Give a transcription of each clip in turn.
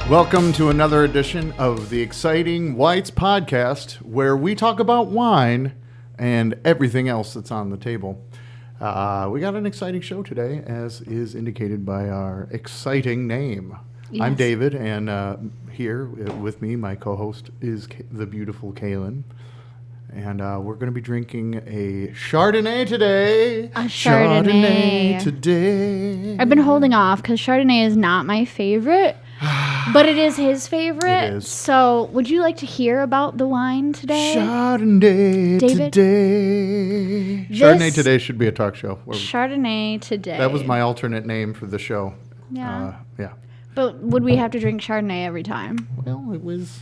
Welcome to another edition of the Exciting Whites podcast, where we talk about wine and everything else that's on the table. We got an exciting show today, as is indicated by our exciting name. Yes. I'm David, and here with me, my co-host is the beautiful Kaylin. And we're going to be drinking a Chardonnay today. A Chardonnay today. I've been holding off because Chardonnay is not my favorite. But it is his favorite. It is. So, would you like to hear about the wine today? Chardonnay David? today. Chardonnay today should be a talk show. Chardonnay today. That was my alternate name for the show. Yeah. Yeah. But would we have to drink Chardonnay every time? Well, it is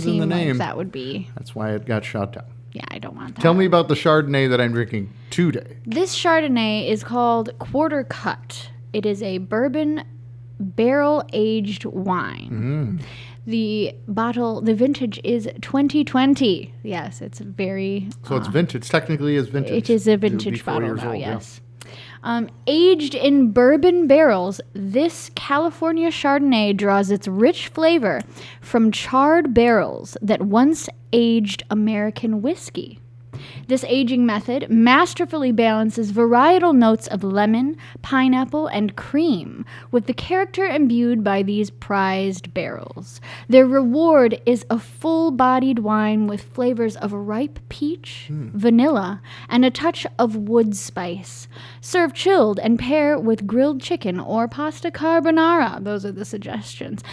in the name. Like that would be. That's why it got shot down. Yeah, I don't want that. Tell me about the Chardonnay that I'm drinking today. This Chardonnay is called Quarter Cut. It is a bourbon barrel-aged wine. The vintage is 2020. Yes, it's very... So it's vintage. Technically is vintage. It is a vintage bottle now, yes. Aged in bourbon barrels, this California Chardonnay draws its rich flavor from charred barrels that once aged American whiskey. This aging method masterfully balances varietal notes of lemon, pineapple, and cream with the character imbued by these prized barrels. Their reward is a full-bodied wine with flavors of ripe peach, vanilla, and a touch of wood spice. Serve chilled and pair with grilled chicken or pasta carbonara. Those are the suggestions.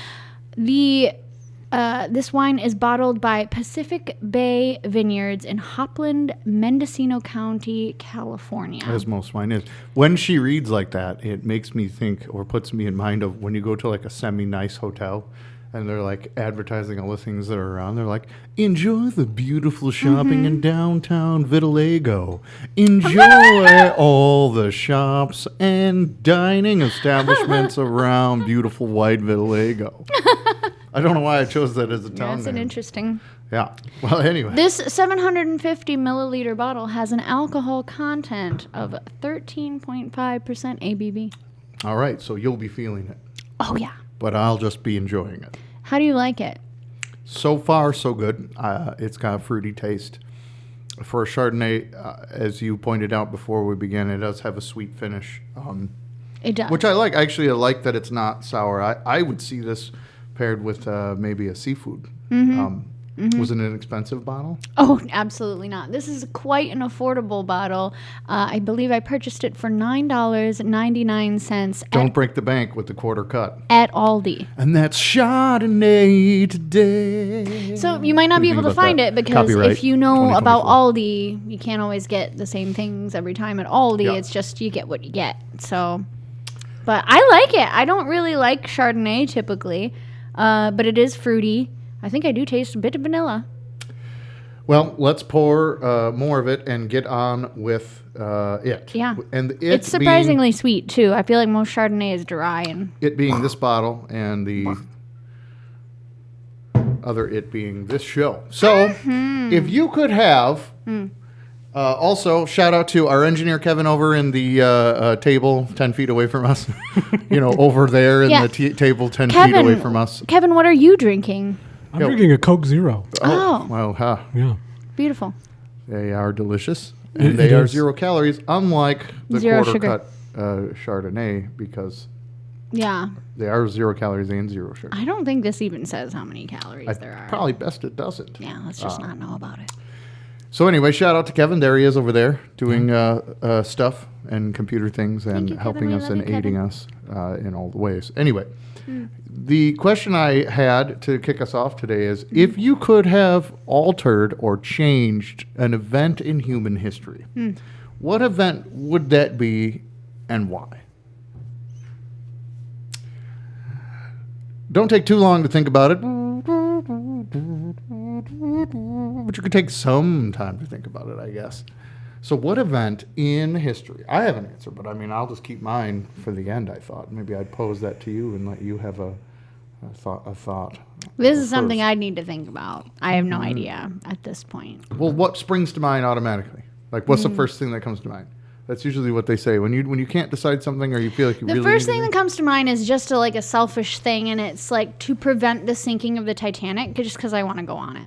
This wine is bottled by Pacific Bay Vineyards in Hopland, Mendocino County, California. As most wine is. When she reads like that, it makes me think, or puts me in mind of when you go to like a semi-nice hotel and they're like advertising all the things that are around. They're like, enjoy the beautiful shopping in downtown Vitiligo. Enjoy all the shops and dining establishments around beautiful white Vitiligo. I don't know why I chose that as a town name. That's an interesting... Yeah. Well, anyway. This 750 milliliter bottle has an alcohol content of 13.5% ABV. All right, so you'll be feeling it. Oh, yeah. But I'll just be enjoying it. How do you like it? So far, so good. It's got a fruity taste. For a Chardonnay, as you pointed out before we began, it does have a sweet finish. It does. Which I like. Actually, I like that it's not sour. I would see this paired with maybe a seafood. Was it an expensive bottle? Oh, absolutely not. This is quite an affordable bottle. I believe I purchased it for $9.99. Don't break the bank with the quarter cut. At Aldi. And that's Chardonnay today. So you might not be able to find it because Copyright if you know about Aldi, you can't always get the same things every time at Aldi. Yeah. It's just you get what you get. So, but I like it. I don't really like Chardonnay typically. But it is fruity. I think I do taste a bit of vanilla. Well, let's pour more of it and get on with it. Yeah. And it's surprisingly sweet, too. I feel like most Chardonnay is dry. And it being this bottle and the other it being this show. So, if you could have... also, shout out to our engineer, Kevin, over in the table 10 feet away from us. Over there in the table 10 feet away from us. Kevin, what are you drinking? I'm drinking a Coke Zero. Oh. Well, Yeah. Beautiful. They are delicious. And they are 0 calories, unlike the quarter-cut Chardonnay, because they are 0 calories and 0 sugar. I don't think this even says how many calories there are. Probably best it doesn't. Yeah, let's just not know about it. So anyway, shout out to Kevin. There he is over there doing stuff and computer things and helping us and aiding us in all the ways. Anyway, the question I had to kick us off today is, if you could have altered or changed an event in human history, what event would that be and why? Don't take too long to think about it. But you could take some time to think about it, I guess. So what event in history? I have an answer, but I mean, I'll just keep mine for the end, I thought. Maybe I'd pose that to you and let you have a a thought. This is something I need to think about. I have no idea at this point. Well, what springs to mind automatically? Like, what's the first thing that comes to mind? That's usually what they say when you can't decide something or you feel like you really need to. The first thing that comes to mind is just a selfish thing, and it's like to prevent the sinking of the Titanic, just because I want to go on it.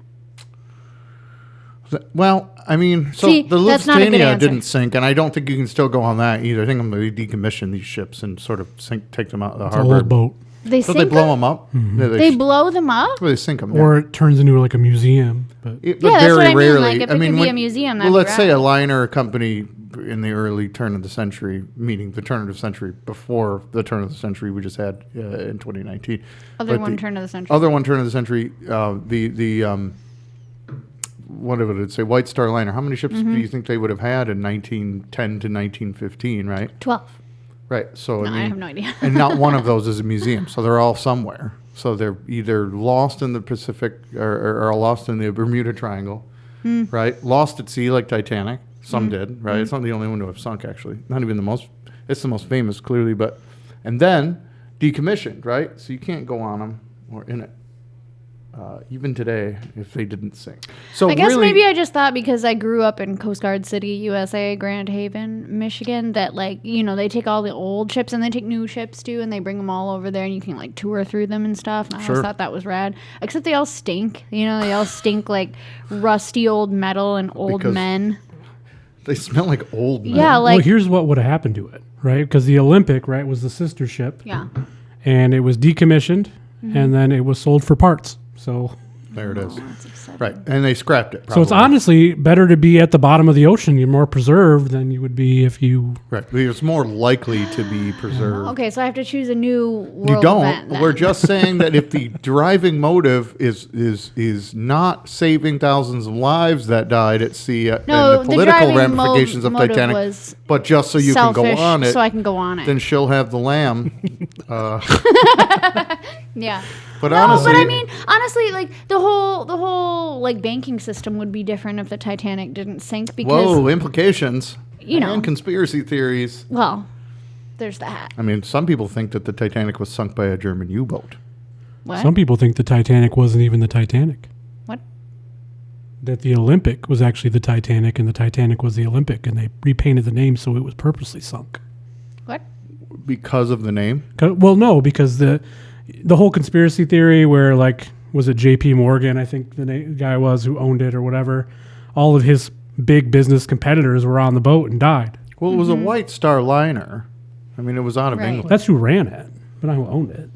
Well, I mean, so See, the that's not a good Lusitania answer. didn't sink, and I don't think you can still go on that either. I think I'm going to decommission these ships and sort of take them out of the It's harbor. a old boat. They So sink they blow them? them up? Mm-hmm. Yeah, They blow them up? Well, they sink them. Or it turns into like a museum. But Yeah, that's very what I mean. rarely. Like, if it could be a museum, well, that'd be let's say rad. a liner company in the early turn of the century, meaning the turn of the century before the turn of the century we just had in 2019. Other But one the turn of the century. Other one turn of the century, what did it say? White Star Liner. How many ships do you think they would have had in 1910 to 1915, right? 12. Right. So No, I I mean, have no idea. and not one of those is a museum. So they're all somewhere. So they're either lost in the Pacific or lost in the Bermuda Triangle, right? Lost at sea like Titanic. Some did, right? It's not the only one to have sunk, actually. Not even the most. It's the most famous, clearly, but and then decommissioned, right? So you can't go on them or in it. Even today, if they didn't sink. So I guess really, maybe I just thought because I grew up in Coast Guard City, USA, Grand Haven, Michigan, that they take all the old ships and they take new ships too, and they bring them all over there, and you can tour through them and stuff. And I always thought that was rad. Except they all stink. They all stink like rusty old metal and old Because men. they smell like old men. Yeah, well, here's what would have happened to it, right? Because the Olympic, right, was the sister ship. Yeah. And it was decommissioned, and then it was sold for parts. So There it is. That's upsetting. Right. And they scrapped it. So it's probably. honestly better to be at the bottom of the ocean. You're more preserved than you would be if you. Right. It's more likely to be preserved. Okay, so I have to choose a new world You don't. event then. We're just saying that if the driving motive is not saving thousands of lives that died at sea No, and the the political driving ramifications of motive Titanic, was but just so you can go selfish, on it, so I can go on it. then she'll have the lamb. Yeah. But No, honestly, but I mean, honestly, like the whole like banking system would be different if the Titanic didn't sink because whoa, implications. You know. And conspiracy theories. well, there's that. I mean, some people think that the Titanic was sunk by a German U-boat. What? Some people think the Titanic wasn't even the Titanic. What? That the Olympic was actually the Titanic, and the Titanic was the Olympic, and they repainted the name so it was purposely sunk. What? Because of the name? Well, no, because the whole conspiracy theory where, like, was it J.P. Morgan, I think the guy was, who owned it or whatever, all of his big business competitors were on the boat and died. Well, it was a White Star Liner. I mean, it was out of Right. England. That's who ran it, but not who owned it.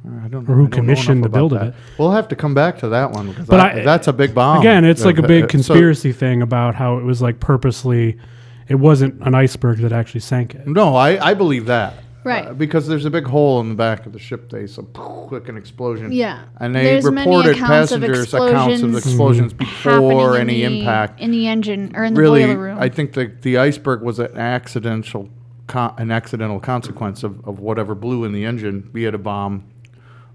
I don't know. Or who I don't know commissioned enough the build about of that. it. We'll have to come back to that one because But that's a big bomb. Again, it's like a big So- conspiracy thing about how it was like purposely, it wasn't an iceberg that actually sank it. no, I believe that. Right. Because there's a big hole in the back of the ship. They so quick an explosion. Yeah. And they There's many reported accounts of passengers accounts of explosions happening before in any the- impact. in the engine or in the Really, boiler room. I think the iceberg was an accidental consequence of whatever blew in the engine, be it a bomb,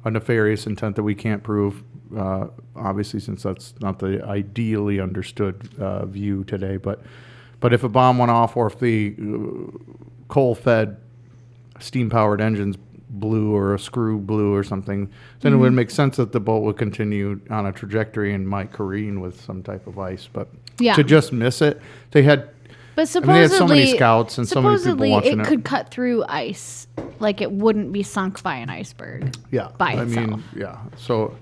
a nefarious intent that we can't prove, obviously, since that's not the ideally understood view today. But if a bomb went off or if the coal-fed, steam-powered engines blew or a screw blew or something, then it would make sense that the boat would continue on a trajectory and might careen with some type of ice. But Yeah. to just miss it, they had... But I mean, they had so many supposedly, scouts and so many people supposedly watching it could cut through ice, like it wouldn't be sunk by an iceberg. Yeah, by I mean, itself. yeah. So,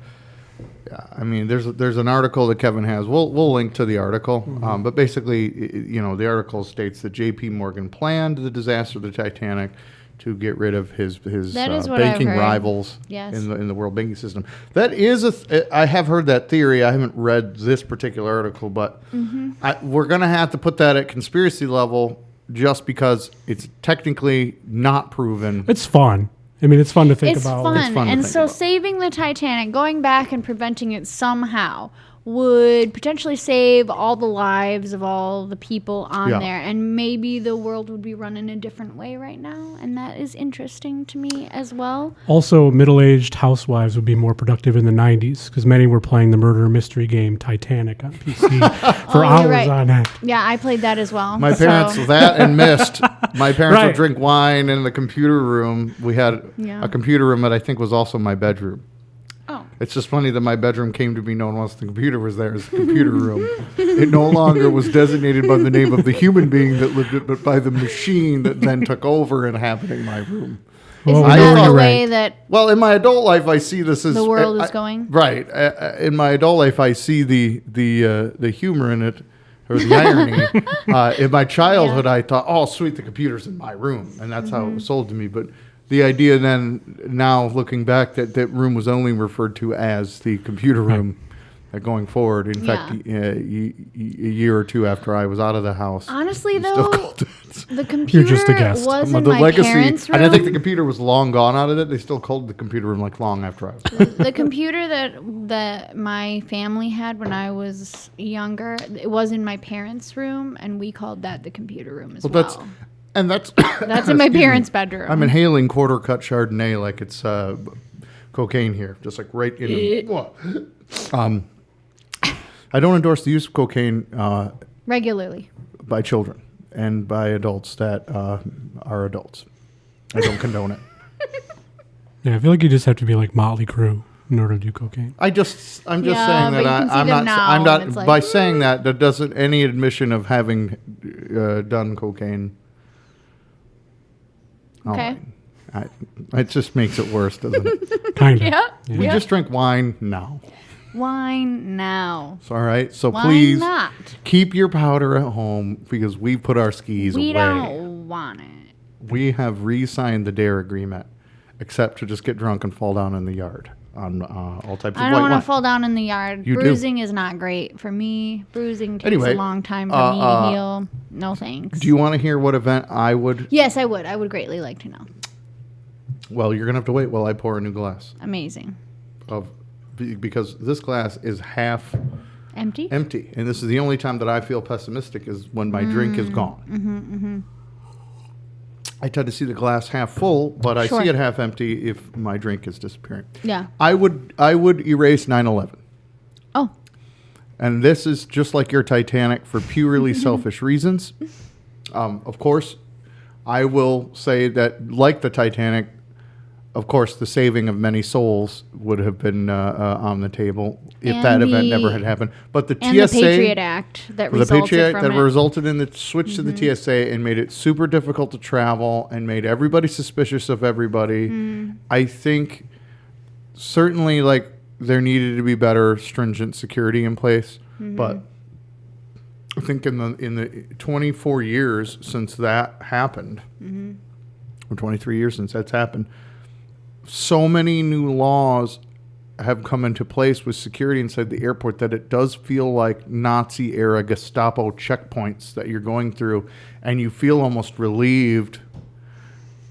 yeah, I mean, there's an article that Kevin has. We'll link to the article, but basically, the article states that J.P. Morgan planned the disaster of the Titanic to get rid of his That is what I've banking heard. rivals Yes. in the world banking system. That is I have heard that theory. I haven't read this particular article, but we're going to have to put that at conspiracy level just because it's technically not proven. It's fun. I mean, it's fun to think It's about. fun. It's fun to And think so about. saving the Titanic, going back and preventing it somehow, would potentially save all the lives of all the people on Yeah. there. And maybe the world would be run in a different way right now. And that is interesting to me as well. Also, middle-aged housewives would be more productive in the 90s because many were playing the murder mystery game Titanic on PC for Oh, hours you're right. on end. Yeah, I played that as well. My So- parents that and missed. My parents would drink wine in the computer room. We had Yeah. a computer room that I think was also my bedroom. Oh. It's just funny that my bedroom came to be known once the computer was there as the computer room. It no longer was designated by the name of the human being that lived it, but by the machine that then took over and happened in my room. Isn't I that know the you're way right. that Well, in my adult life, I see this as the world is going? Right. In my adult life, I see the humor in it, or the irony. In my childhood, I thought, oh, sweet, the computer's in my room. And that's how it was sold to me. But the idea then, now looking back, that room was only referred to as the computer room going forward. In fact, a year or two after I was out of the house. Honestly, still though, called it. the computer just a guest. was in The my legacy, parents' room. and I think the computer was long gone out of it. They still called the computer room like long after I was. The computer that my family had when I was younger, it was in my parents' room, and we called that the computer room as well. That's That's in my parents' bedroom. I'm inhaling quarter cut Chardonnay like it's cocaine here, just like right in. I don't endorse the use of cocaine regularly. by children and by adults that are adults. I don't condone it. Yeah, I feel like you just have to be like Motley Crue in order to do cocaine. I'm just saying Yeah, but that you can see I'm them not. now, I'm and not. it's like, By saying that doesn't any admission of having done cocaine. Okay. It just makes it worse, doesn't it? Kind of. Yeah. We just drink wine now. Wine now. It's all right. So Why please not? keep your powder at home because we put our skis We away. don't want it. We have re-signed the DARE agreement, except to just get drunk and fall down in the yard on all types of I white don't wine. want to fall down in the yard. You do. Bruising is not great for me. Bruising takes Anyway, a long time for me to heal. No thanks. Do you want to hear what event I would? Yes, I would. I would greatly like to know. Well, you're gonna have to wait while I pour a new glass Amazing. because this glass is half Empty? empty, and this is the only time that I feel pessimistic is when my drink is gone. I tend to see the glass half full, but I Sure. see it half empty if my drink is disappearing. Yeah. I would erase 9/11. Oh. And this is just like your Titanic for purely selfish reasons. Of course, I will say that, like the Titanic, of course, the saving of many souls would have been on the table if And that event the- never had happened. But the And TSA, the Patriot Act that the resulted Patriot Act from that it. resulted in the switch to the TSA and made it super difficult to travel and made everybody suspicious of everybody. I think certainly like there needed to be better stringent security in place, but I think in the 24 years since that happened, or 23 years since that's happened, so many new laws have come into place with security inside the airport that it does feel like Nazi era Gestapo checkpoints that you're going through, and you feel almost relieved,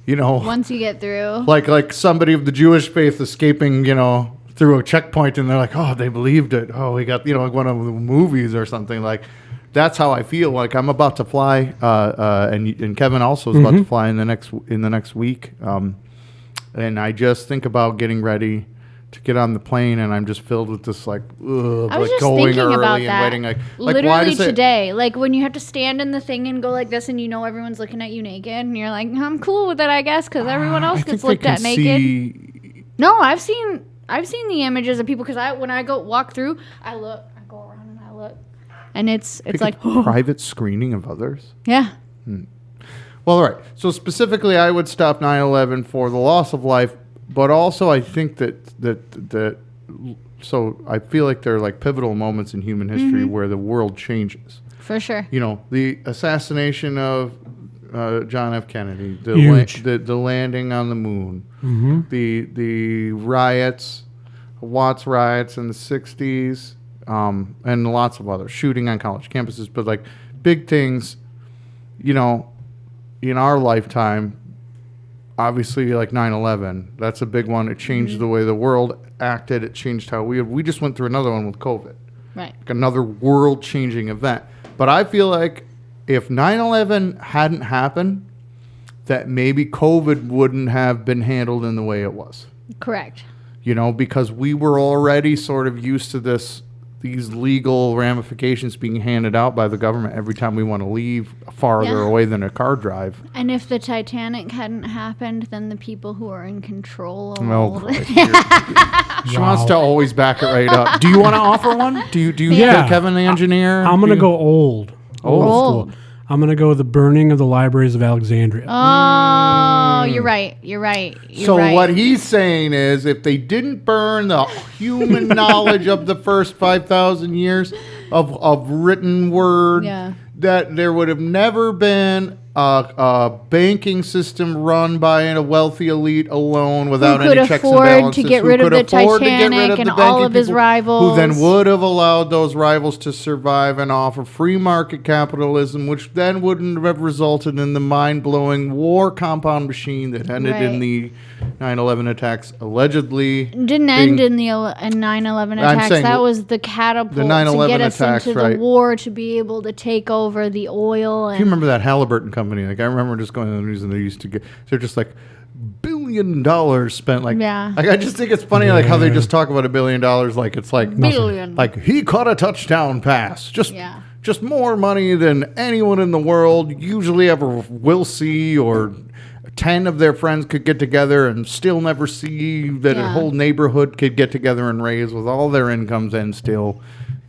you know, Once you get through. like somebody of the Jewish faith escaping, you know, through a checkpoint, and they're like, oh, they believed it. Oh, we got, you know, like one of the movies or something. Like that's how I feel. Like I'm about to fly, and Kevin also is about to fly in the next week. And I just think about getting ready to get on the plane, and I'm just filled with this like, I was like just going thinking early about and that. waiting. Like Literally why does today, like when you have to stand in the thing and go like this, and you know everyone's looking at you naked, and you're like, I'm cool with it, I guess, because everyone else gets looked at naked. No, I've seen the images of people because when I go walk through, I go around and I look, and it's like private screening of others. yeah. Well, all right. So specifically, I would stop 9/11 for the loss of life, but also I think that so I feel like there are like pivotal moments in human history where the world changes. For sure. You know, the assassination of John F. Kennedy, Huge. the landing on the moon, the riots, Watts riots in the 60s, and lots of other shooting on college campuses, but like big things, you know, in our lifetime, obviously like 9/11, that's a big one. It changed the way the world acted. It changed how we just went through another one with COVID. Right. Like another world-changing event. But I feel like if 9/11 hadn't happened, that maybe COVID wouldn't have been handled in the way it was. Correct. You know, because we were already sort of used to this these legal ramifications being handed out by the government every time we want to leave farther away than a car drive. And if the Titanic hadn't happened, then the people who are in control of all this. She wants to always back it right up. Do you want to offer one? Do you Yeah. Kevin the engineer? I'm going to go old Old. school. I'm going to go the burning of the libraries of Alexandria. Oh, you're right. You're right. So what he's saying is, if they didn't burn the human knowledge of the first 5,000 years of written word, that there would have never been a banking system run by a wealthy elite alone without any checks and balances. To get rid of the Titanic and all of his rivals. Who then would have allowed those rivals to survive and offer free market capitalism, which then wouldn't have resulted in the mind-blowing war compound machine that ended in the 9/11 attacks, allegedly. Didn't end in the 9/11 attacks. That was the catapult to get us into the war, to be able to take over the oil. And you remember that Halliburton company? Like, I remember just going to the news and they're just like $1 billion spent. Like I just think it's funny like how they just talk about $1 billion like it's like billion. Like he caught a touchdown pass. Just more money than anyone in the world usually ever will see, or 10 of their friends could get together and still never see, that a whole neighborhood could get together and raise with all their incomes and still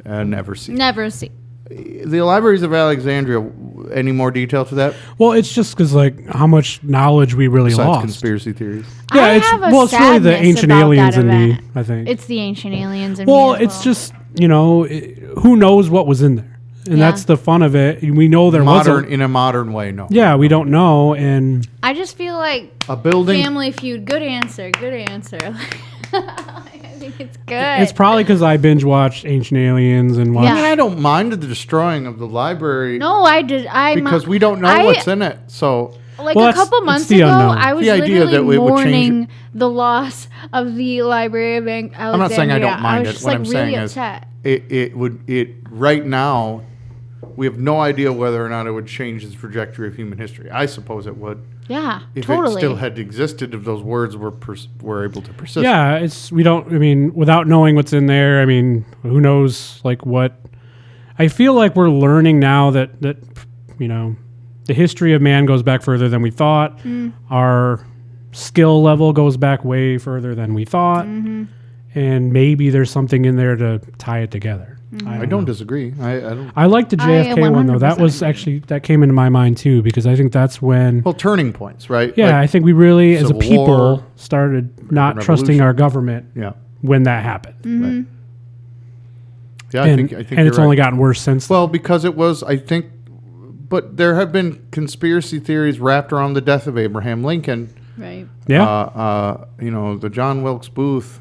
never see. Never see. The libraries of Alexandria, any more detail to that? Well, it's just because like how much knowledge we really Besides lost. Conspiracy theories. Yeah, it's really the ancient aliens in me, I think. It's the ancient aliens in me. It's just, who knows what was in there? And that's the fun of it. We know there wasn't. In a modern way, no. Yeah, we don't know. And I just feel like a building. Family Feud. Good answer. I think it's good. It's probably because I binge watched Ancient Aliens and watched. Yeah. I don't mind the destroying of the library. No, I did. Because we don't know what's in it. So. Like a couple months ago, I was literally mourning the loss of the Library of Alexandria. I'm not saying I don't mind it. Just, what I'm really saying upset. is, right now, we have no idea whether or not it would change the trajectory of human history. I suppose it would. Yeah, if it still had existed, if those words were able to persist. Yeah, without knowing what's in there, who knows, like what. I feel like we're learning now that the history of man goes back further than we thought. Our skill level goes back way further than we thought. Mm-hmm. And maybe there's something in there to tie it together. Mm-hmm. I don't disagree. I like the JFK one, though. That was actually, that came into my mind, too, because I think that's when... Well, turning points, right? Yeah, I think we really, as a people, started not trusting our government when that happened. Mm-hmm. Right. Yeah, and, I think and it's only gotten worse since then. Well, because it was, I think... But there have been conspiracy theories wrapped around the death of Abraham Lincoln. Right. Yeah. The John Wilkes Booth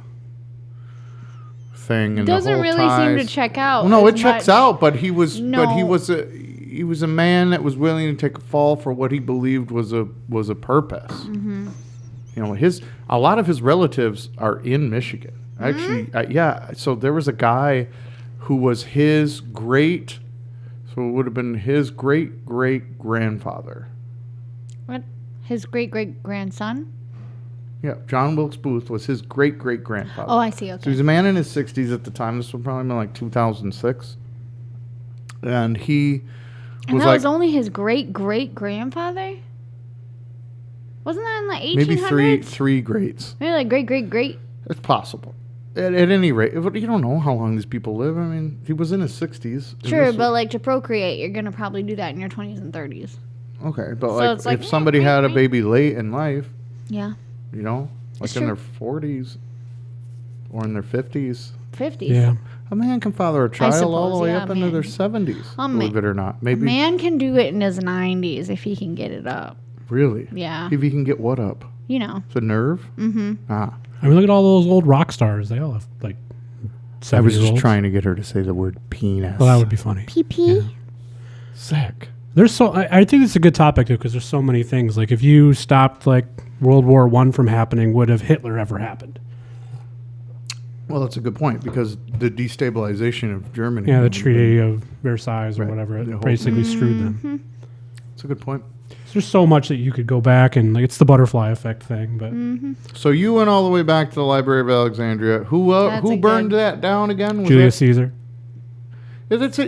thing and doesn't the whole really seem to check out. Well, no, it checks out, but he was a man that was willing to take a fall for what he believed was a purpose. Mm-hmm. A lot of his relatives are in Michigan. Actually, so there was a guy who was his great. So it would have been his great-great-grandfather. What? His great-great-grandson? Yeah, John Wilkes Booth was his great-great-grandfather. Oh, I see, okay. So he was a man in his 60s at the time. This would probably been like 2006. And he was was only his great-great-grandfather? Wasn't that in the 1800s? Maybe three greats. Maybe like great-great-great? It's possible. At any rate, you don't know how long these people live. He was in his 60s. Sure, but like to procreate, you're going to probably do that in your 20s and 30s. Okay, but if somebody had a baby late in life, yeah, in their 40s or in their 50s. 50s? Yeah. A man can father a child all the way up into their 70s, believe it or not. Maybe a man can do it in his 90s if he can get it up. Really? Yeah. If he can get what up? The nerve? Mm-hmm. Ah. Look at all those old rock stars. They all have, 7 I was just trying to get her to say the word penis. Well, that would be funny. Pee-pee? Yeah. Sick. I think it's a good topic, though, because there's so many things. Like, if you stopped, World War I from happening, would have Hitler ever happened? Well, that's a good point, because the destabilization of Germany. Yeah, the Treaty of Versailles or whatever. It basically screwed them. That's a good point. There's so much that you could go back and it's the butterfly effect thing, but So you went all the way back to the Library of Alexandria. Who burned that down again? Was Julius Caesar. It's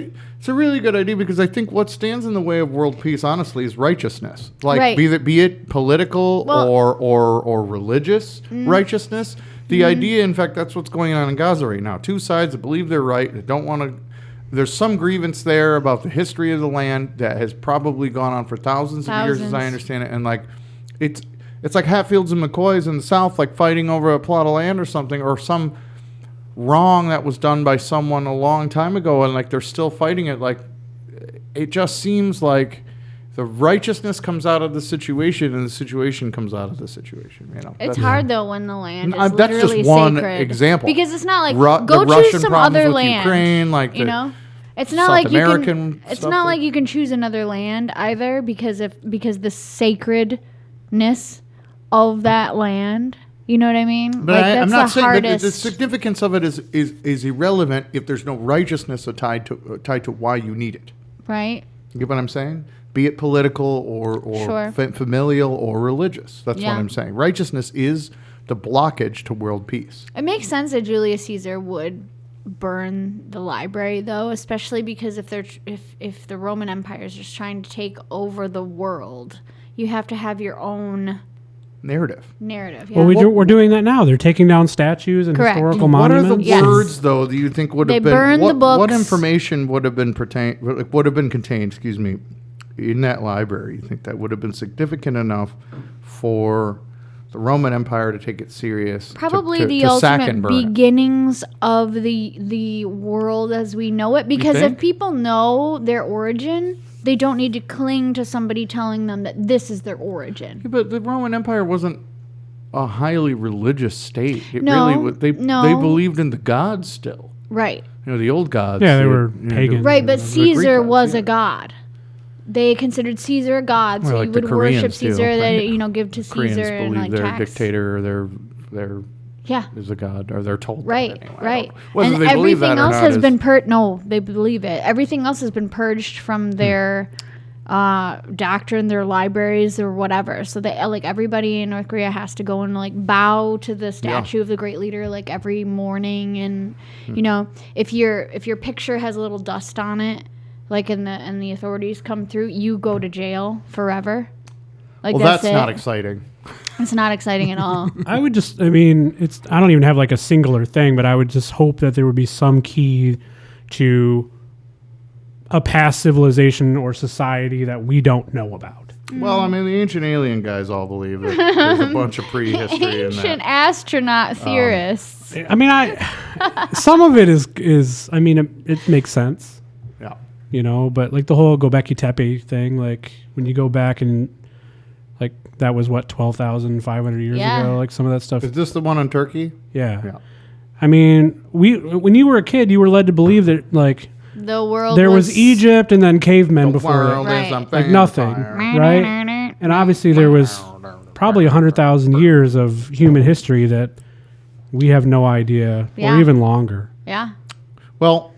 a really good idea because I think what stands in the way of world peace, honestly, is righteousness. Like Right. be it political or religious righteousness. The idea, in fact, that's what's going on in Gaza right now. Two sides that believe they're right, that don't want to. There's some grievance there about the history of the land that has probably gone on for thousands of years, as I understand it. And like, it's like Hatfields and McCoys in the South, like fighting over a plot of land or something, or some wrong that was done by someone a long time ago, and like they're still fighting it. Like, it just seems like the righteousness comes out of the situation, and the situation comes out of the situation. You know, It's hard though when the land is that's literally just one sacred. example. Because it's not like the go choose Russian some problems other with land. Ukraine, like you the know, it's not South like American you can. It's stuff not like- like you can choose another land either because the sacredness of that land. You know what I mean? But like I'm that's not the saying hardest. that the significance of it is irrelevant if there's no righteousness tied to why you need it. Right. You get what I'm saying? Be it political or Sure. familial or religious. That's what Yeah. I'm saying. Righteousness is the blockage to world peace. It makes sense that Julius Caesar would burn the library, though, especially because if the Roman Empire is just trying to take over the world, you have to have your own Narrative. narrative. Yeah. Well, we're doing that now. They're taking down statues and Correct. historical What are monuments. the Yes. words, though, that you think would They have been? burned the What books. information would have been contained? Excuse me, in that library? You think that would have been significant enough for the Roman Empire to take it serious? Probably the to sack ultimate and burn it? beginnings of the world as we know it. Because think? if people know their origin, they don't need to cling to somebody telling them that this is their origin. Yeah, but the Roman Empire wasn't a highly religious state. It No, really was. They no. believed in the gods still. Right. You know, the old gods. Yeah, they were pagan. Right, but The Greek Caesar gods, was yeah. a god. They considered Caesar a god, so Well, you like the would Koreans worship do. Caesar. That give to Koreans Caesar and believe like their tax. dictator, their Yeah. is a god, or they're told. Right, that anyway. I right. don't know. Whether And they believe that everything or else not has is- been No, they believe it. Everything else has been purged from their doctrine, their libraries, or whatever. So they like everybody in North Korea has to go and like bow to the statue of the great leader like every morning. And you know, if your picture has a little dust on it, like and the authorities come through, you go to jail forever. Like Well, that's it. not exciting. It's not exciting at all. I don't even have like a singular thing, but I would just hope that there would be some key to a past civilization or society that we don't know about. Well, I mean, the ancient alien guys all believe that there's a bunch of prehistory in Ancient that. astronaut theorists. I mean, some of it is I mean, it makes sense, Yeah. you know, but like the whole Göbekli Tepe thing, like when you go back and like that was what 12,500 years Yeah. ago, like some of that stuff. Is this the one in Turkey? Yeah. Yeah. I mean, when you were a kid, you were led to believe that like The world there was Egypt and then cavemen before world that. is Right. on Like nothing, fire. right? And obviously there was probably 100,000 years of human history that we have no idea, Yeah. or even longer. Yeah. Well,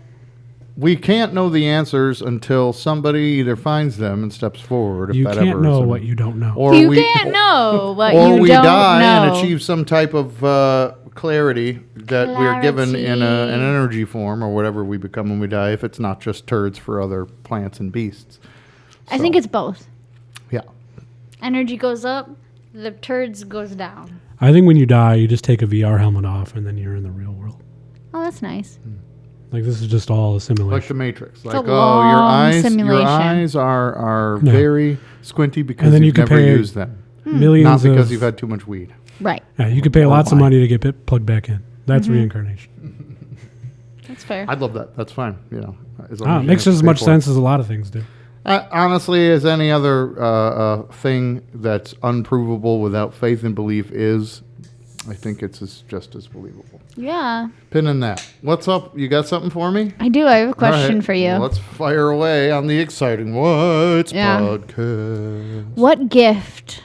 we can't know the answers until somebody either finds them and steps forward. If You that can't ever know is what you don't know. Or You we, can't know what or you we don't die know. and achieve some type of clarity that we are given in an Clarity. energy form or whatever we become when we die, if it's not just turds for other plants and beasts. I think it's both. Yeah. Energy goes up, the turds goes down. I think when you die, you just take a VR helmet off and then you're in the real world. Oh, that's nice. Like this is just all a Like simulation. the Matrix. a Like, long your eyes simulation. are Yeah. very squinty because And then you you've could never pay used them. Millions Not because of, you've had too much weed. Right. yeah, you could pay lots of why. money to get plugged back in. That's reincarnation. That's fair. I'd love that. That's fine. You know, as long It you makes don't just as pay much for it. sense as a lot of things do. Honestly, as any other thing that's unprovable without faith and belief is, I think it's just as believable. Yeah. Pin in that. What's up? You got something for me? I do. I have a All question right. for you. Well, let's fire away on the exciting Whites Yeah. podcast. What gift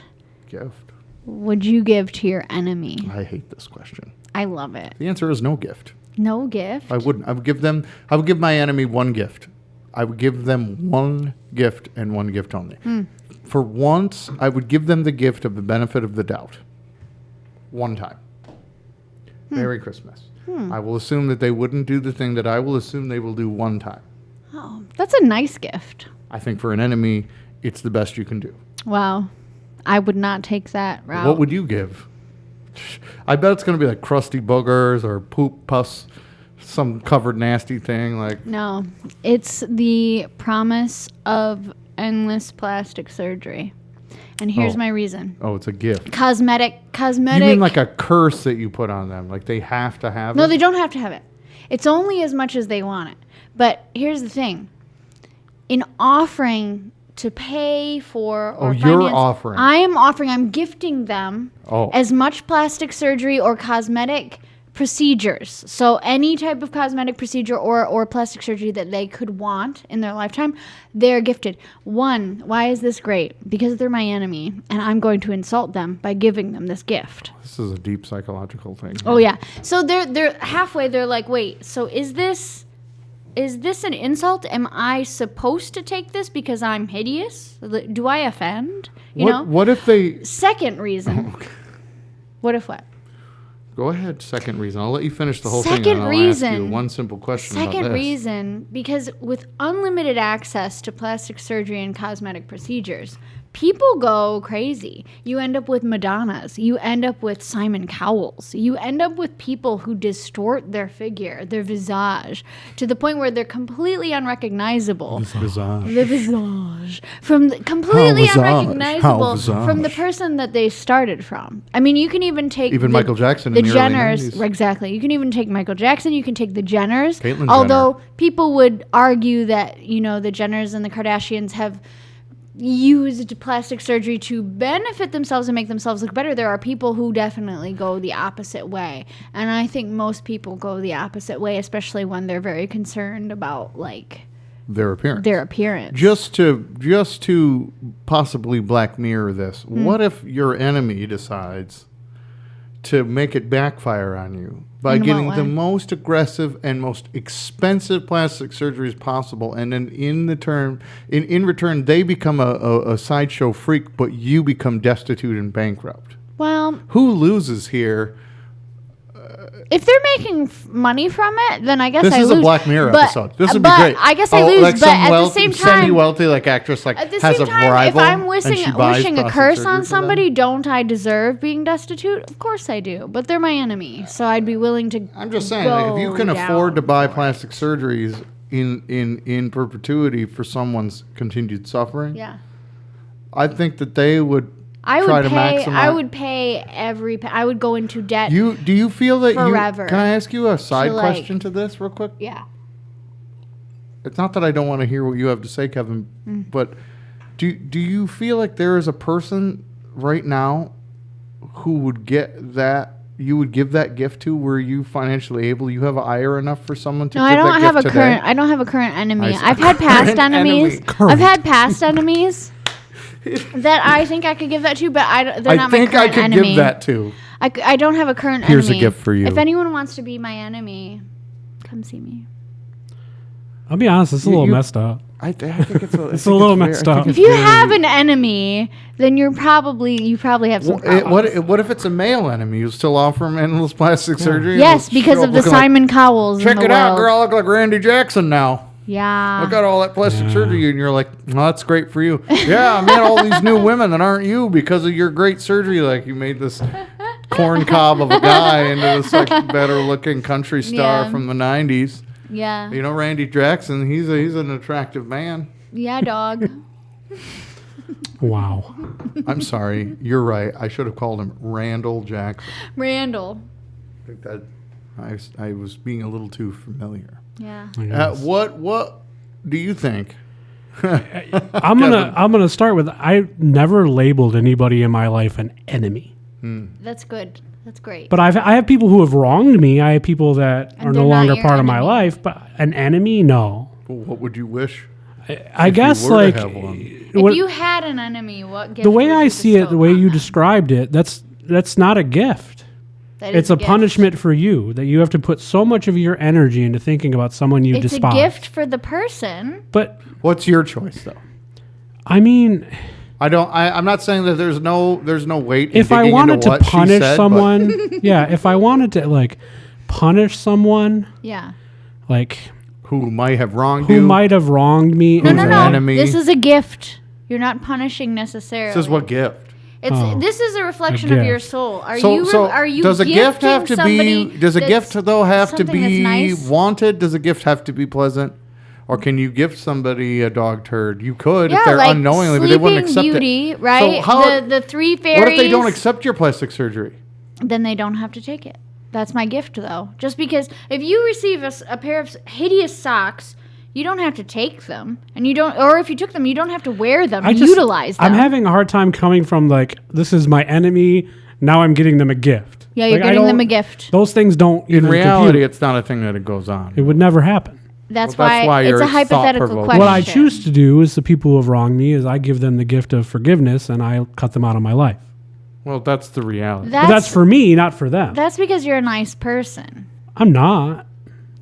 Gift. would you give to your enemy? I hate this question. I love it. The answer is no gift. No gift? I wouldn't. I would give my enemy one gift. I would give them one gift and one gift only. For once, I would give them the gift of the benefit of the doubt. One time. Merry Christmas. I will assume that they wouldn't do the thing that I will assume they will do one time. That's a nice gift. I think for an enemy, it's the best you can do. Wow. I would not take that route. What would you give? I bet it's going to be like crusty boogers or poop, pus, some covered nasty thing. Like No, it's the promise of endless plastic surgery. And here's my reason. Oh, it's a gift. Cosmetic. You mean like a curse that you put on them? Like they have to have it? No, they don't have to have it. It's only as much as they want it. But here's the thing. In offering to pay for or you're offering. I'm gifting them Oh. as much plastic surgery or cosmetic procedures. So any type of cosmetic procedure or plastic surgery that they could want in their lifetime, they're gifted. One, why is this great? Because they're my enemy, and I'm going to insult them by giving them this gift. This is a deep psychological thing. Oh yeah. So they're halfway. They're like, wait. So is this an insult? Am I supposed to take this because I'm hideous? Do I offend? You know. What if they? Second reason. Okay. What if what? Go ahead. Second reason. I'll let you finish the whole Second thing. And I'll ask reason. you one simple question about Second this. reason, because with unlimited access to plastic surgery and cosmetic procedures, people go crazy. You end up with Madonnas. You end up with Simon Cowells. You end up with people who distort their figure, their visage, to the point where they're completely unrecognizable. Visage. The visage. Completely How unrecognizable visage. from the person that they started from. I mean, you can even take Michael Jackson the in the early Jenners. 90s. Exactly. You can even take Michael Jackson. You can take the Jenners. Caitlyn Although Jenner. people would argue that, the Jenners and the Kardashians have used plastic surgery to benefit themselves and make themselves look better. There are people who definitely go the opposite way. And I think most people go the opposite way, especially when they're very concerned about, like, Their appearance. Just to possibly Black Mirror this. What if your enemy decides to make it backfire on you by getting the most aggressive and most expensive plastic surgeries possible, and then in return they become a sideshow freak, but you become destitute and bankrupt? Well, who loses here? if they're making money from it, then I guess This I is lose. a Black Mirror But- episode. This would be but great. I guess I lose, like but some at the same time, semi-wealthy like actress at the has same a time, rival. if I'm and wishing she buys a plastic curse surgery on for them. somebody, don't I deserve being destitute? Of course I do. But they're my enemy, so I'd be willing to. I'm just saying, like, if you can afford to down buy for it. plastic surgeries in perpetuity for someone's continued suffering, Yeah. I think that they would I try would to pay. maximize. I would pay I would go into debt. Do you feel that Forever. Can I ask you a side To, like- question to this real quick? Yeah. It's not that I don't want to hear what you have to say, Kevin, but do you feel like there is a person right now who would get that? You would give that gift to? Were you financially able? You have ire enough for someone to No, give I don't that have a gift today? current. I don't have a current enemy. I I've had past current enemies. enemy. I've had past enemies that I think I could give that to, but they're I not my think I current could enemy. give that to. I don't have a current Here's a enemy. gift for you. If anyone wants to be my enemy, come see me. I'll be honest, it's a little You- messed up. I think it's a, It's a little messed up. If you have an enemy, then you probably have some problems. What if it's a male enemy? You still offer him endless plastic surgery? Yes, And he'll because show of up the looking like, Simon Cowells in check the it world. out, girl. I look like Randy Jackson now. Yeah. I got all that plastic surgery, and you're like, well, that's great for you. Yeah, I met all these new women that aren't you because of your great surgery. Like, you made this corn cob of a guy into this like better looking country star Yeah. from the 90s. Yeah. You know, Randy Jackson, he's an attractive man. Yeah, dog. Wow. I'm sorry. You're right. I should have called him Randall Jackson. Randall. I think that I was being a little too familiar. Yeah. I guess. What do you think? I'm gonna start with I never labeled anybody in my life an enemy. That's good. That's great. But I have people who have wronged me. I have people that And are they're no not longer your part of my enemy. life. But an enemy, no. What would you wish? I If you guess were to like have one. if you had an enemy, what gift the way would I you see it, the bestow way upon you them? described it, that's not a gift. That is It's a gift. punishment for you that you have to put so much of your energy into thinking about someone you It's despise. a gift for the person. But What's your choice, though? I mean, I'm not saying that there's no weight. in if I digging wanted into to what she punish said, but someone, yeah, if I wanted to like punish someone, Yeah. like who might have wronged you. Who might have wronged me. No, Who's no, an no. enemy. This is a gift. You're not punishing necessarily. This is what gift? This is a reflection of your soul. Are you does a gift have to be? Does a gift though have to something that's be nice? wanted? Does a gift have to be pleasant? Or can you gift somebody a dog turd? You could if Yeah, they're like unknowingly, but they wouldn't accept Beauty, it. right? So how, the three fairies. what if they don't accept your plastic surgery? Then they don't have to take it. That's my gift, though. Just because if you receive a pair of hideous socks, you don't have to take them, and you don't. Or if you took them, you don't have to wear them. Utilize them. I'm having a hard time coming from like this is my enemy. Now I'm getting them a gift. Yeah, you're getting them a gift. Those things don't. In reality, it's not a thing that it goes on. It would never happen. That's why it's a hypothetical question. What I choose to do is the people who have wronged me is I give them the gift of forgiveness and I cut them out of my life. Well, that's the reality. But that's for me, not for them. That's because you're a nice person. I'm not.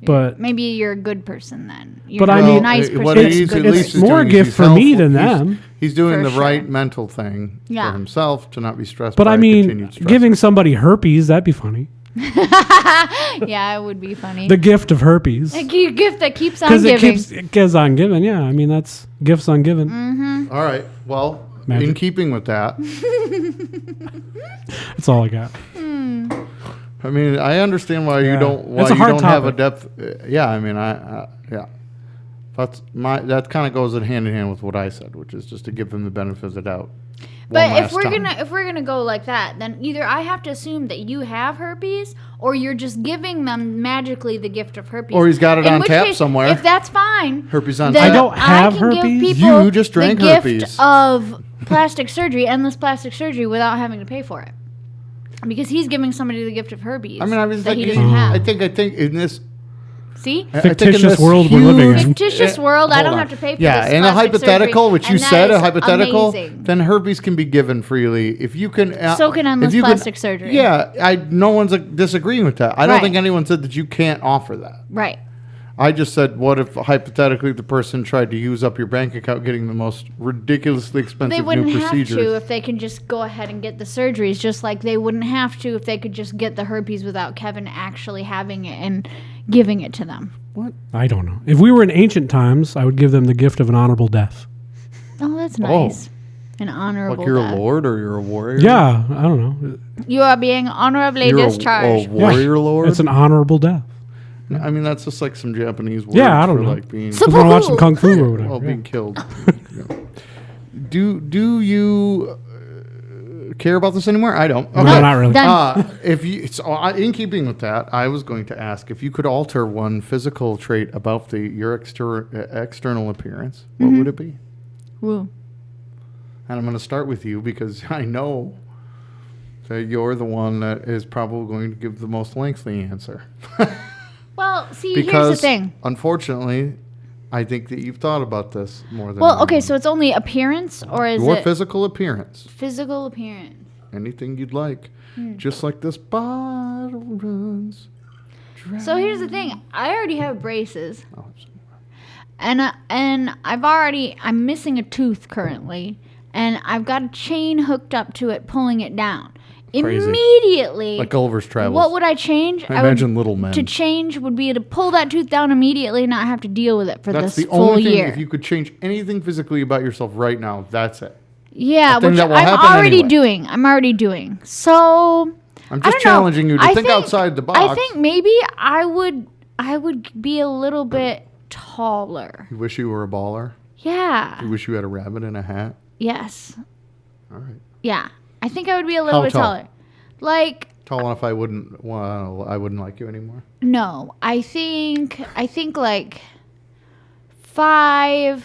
But maybe you're a good person then. But I mean, a nice person. It's more a gift for me than them. He's doing the right mental thing for himself to not be stressed. But I mean, giving somebody herpes, that'd be funny. Yeah, it would be funny. The gift of herpes. A gift that keeps on giving. Because it keeps on giving. Yeah, I mean that's gifts on giving. Mm-hmm. All right. Well, in keeping with that, that's all I got. I mean, I understand why you don't. Why you don't have a depth. Yeah, I mean, yeah. That kind of goes hand in hand with what I said, which is just to give them the benefit of the doubt. But if we're gonna go like that, then either I have to assume that you have herpes, or you're just giving them magically the gift of herpes. Or he's got it on tap somewhere. If that's fine, herpes on tap. I don't have herpes. Give people you just drank the herpes. Gift of plastic surgery, endless plastic surgery, without having to pay for it, because he's giving somebody the gift of herpes. I mean, I was that he thinking. doesn't have. I think in this. See? Fictitious world we're living in. Fictitious world, I don't have to pay for this. Yeah, in a hypothetical, surgery, which you said, a hypothetical, amazing. then herpes can be given freely. If you can... so can endless plastic surgery. Yeah, no one's disagreeing with that. I don't think anyone said that you can't offer that. Right. I just said, what if hypothetically the person tried to use up your bank account getting the most ridiculously expensive new procedures? They wouldn't have to if they can just go ahead and get the surgeries, just like they wouldn't have to if they could just get the herpes without Kevin actually having it and giving it to them. What? I don't know. If we were in ancient times, I would give them the gift of an honorable death. Oh, that's nice. An honorable Like you're death. a lord or you're a warrior? Yeah, I don't know. You are being honorably discharged. A warrior lord? It's an honorable death. I mean, that's just like some Japanese word. Yeah, I don't know. Like being... I want to watch some Kung Fu or whatever. Well, being killed. Do you care about this anymore? I don't. Okay. No, not really. If you, in keeping with that, I was going to ask if you could alter one physical trait about your external appearance, what would it be? Woo. And I'm going to start with you because I know that you're the one that is probably going to give the most lengthy answer. Well, see, because, here's the thing. Unfortunately, I think that you've thought about this more than Well, okay, so it's only appearance, or is your it physical appearance? physical appearance? Anything you'd like. Just like this bottle runs. So here's the thing. I already have braces. Oh, And I'm missing a tooth currently, and I've got a chain hooked up to it, pulling it down. Crazy. Immediately. like Gulliver's Travels. What would I change? I imagine Little Men. To change would be to pull that tooth down immediately and not have to deal with it for That's this the full only thing. year. If you could change anything physically about yourself right now, that's it. Yeah, thing which that will I'm happen already anyway. doing. I'm already doing. So I'm I just don't challenging know. you to think outside the box. I think maybe I would be a little bit taller. You wish you were a baller? Yeah. You wish you had a rabbit in a hat? Yes. All right. Yeah. I think I would be a little How bit tall? taller. Like, Tall enough I wouldn't like you anymore. no. I think like 5'5".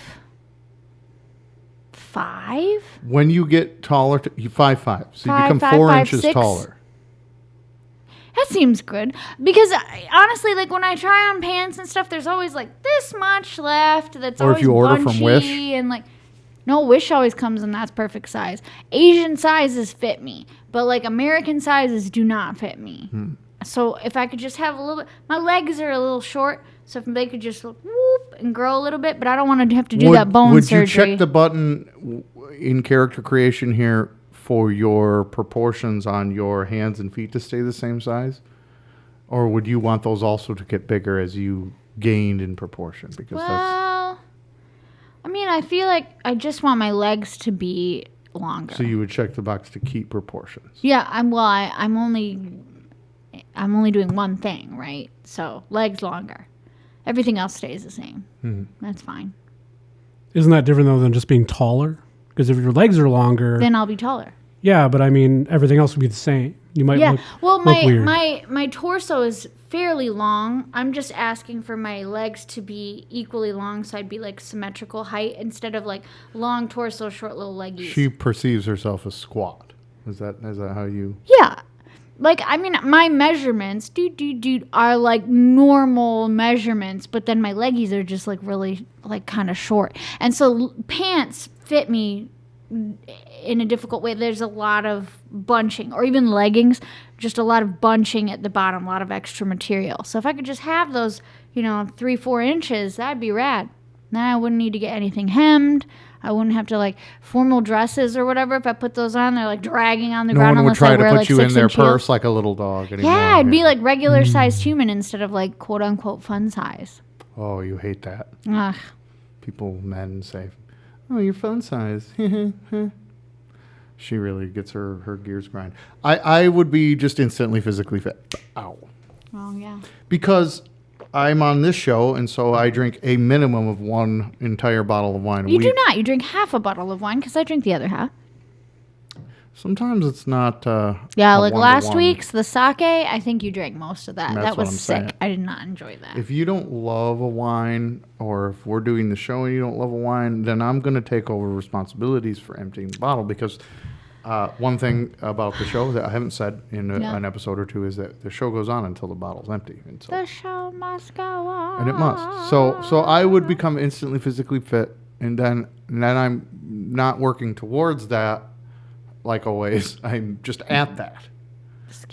When you get taller, you 5'5", so you become 5'5", 4 inches 5'6". taller. That seems good. Because honestly, like when I try on pants and stuff, there's always like this much left that's Or if always you order from bunchy Wish. and like no, Wish always comes in that's perfect size. Asian sizes fit me, but like American sizes do not fit me. So if I could just have a little bit, my legs are a little short, so if they could just whoop and grow a little bit, but I don't want to have to do that bone surgery. Would you check the button in character creation here for your proportions on your hands and feet to stay the same size? Or would you want those also to get bigger as you gained in proportion? Because well, I mean, I feel like I just want my legs to be longer. so you would check the box to keep proportions. Yeah, I'm only doing one thing, right? So legs longer. Everything else stays the same. That's fine. Isn't that different though than just being taller? Because if your legs are longer, Then I'll be taller. yeah, but I mean everything else would be the same. You might Yeah. look weird. my torso is fairly long. I'm just asking for my legs to be equally long, so I'd be like symmetrical height instead of like long torso, short little leggies. She perceives herself as squat. Is that how you? Yeah. Like, I mean, my measurements, are like normal measurements, but then my leggies are just like really, like, kind of short. And so pants fit me in a difficult way. There's a lot of bunching, or even leggings, just a lot of bunching at the bottom, a lot of extra material. So if I could just have those, 3-4 inches, that'd be rad. Then I wouldn't need to get anything hemmed. I wouldn't have to, like, formal dresses or whatever. If I put those on, they're like dragging on the No ground one would unless try I to wear put like you in their 6-inch heels. purse like a little dog anymore. Yeah, I'd be like regular sized human instead of like quote unquote fun size. Oh, you hate that. Ugh. Men say, "Oh, you're fun size." She really gets her gears grind. I would be just instantly physically fit. Ow. Oh yeah. Because I'm on this show, and so I drink a minimum of one entire bottle of wine a You week. do not. You drink half a bottle of wine because I drink the other half. Sometimes it's not. Yeah, a like 1-to-1. last week's the sake. I think you drank most of that. That's That what was I'm sick. saying. I did not enjoy that. If you don't love a wine, or if we're doing the show and you don't love a wine, then I'm going to take over responsibilities for emptying the bottle. Because one thing about the show that I haven't said in an episode or two is that the show goes on until the bottle's empty. And so, The show must go on. and it must. So I would become instantly physically fit, and then I'm not working towards that. Like always, I'm just at that.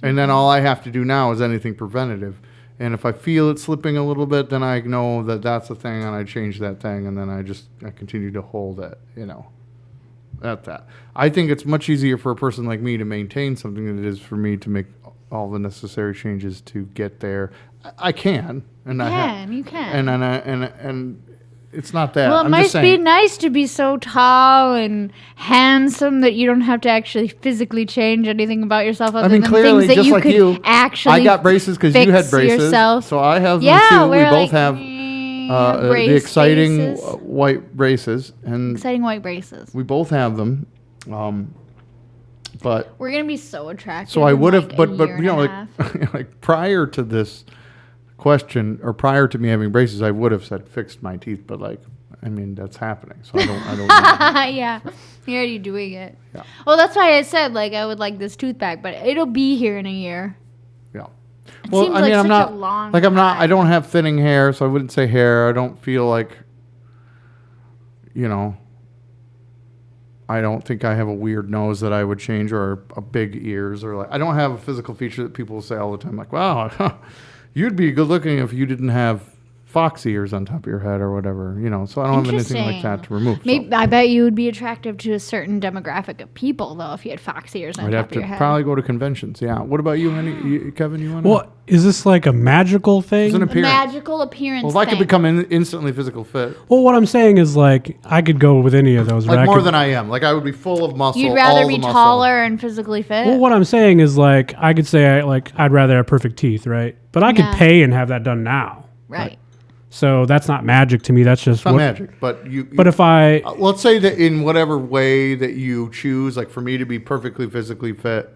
And then all I have to do now is anything preventative. And if I feel it slipping a little bit, then I know that that's the thing, and I change that thing, and then I continue to hold it, at that. I think it's much easier for a person like me to maintain something than it is for me to make all the necessary changes to get there. I can, and You can. And it's not that. Well, it I'm might just saying, be nice to be so tall and handsome that you don't have to actually physically change anything about yourself other than clearly, things that just you like could you, actually I got braces because you had fix braces. yourself. So I have them Yeah, too. We we're both like, have the brace exciting faces. white braces, and Exciting white braces. we both have them. But We're gonna be so attractive. so I in, would have, like, but a but year you know, and a half. like prior to this question, or prior to me having braces, I would have said fixed my teeth. But that's happening. So I don't. Yeah, you're already doing it. Yeah. Well, that's why I said I would like this tooth back, but it'll be here in a year. Yeah. It seems like I'm such not a long I time. don't have thinning hair, so I wouldn't say hair. I don't feel like, I don't think I have a weird nose that I would change, or a big ears, or I don't have a physical feature that people say all the time, like, wow, you'd be good looking if you didn't have fox ears on top of your head or whatever, so I don't have anything like that to remove. Maybe I bet you would be attractive to a certain demographic of people, though, if you had fox ears on I'd top have of your to head. probably go to conventions. Yeah. What about you, Kevin? You want Well, is this like a magical thing? It's an A appearance. magical appearance. Well, if I could thing. become instantly physical fit, Well, what I'm saying is I could go with any of those. more than I am. I would be full of muscle. You'd rather all be the muscle. taller and physically fit. Well, what I'm saying is I could say I'd rather have perfect teeth, right? But I could Yeah. pay and have that done now. right. So that's not magic to me. That's just It's not magic, but you. But if I Let's say that in whatever way that you choose, for me to be perfectly physically fit,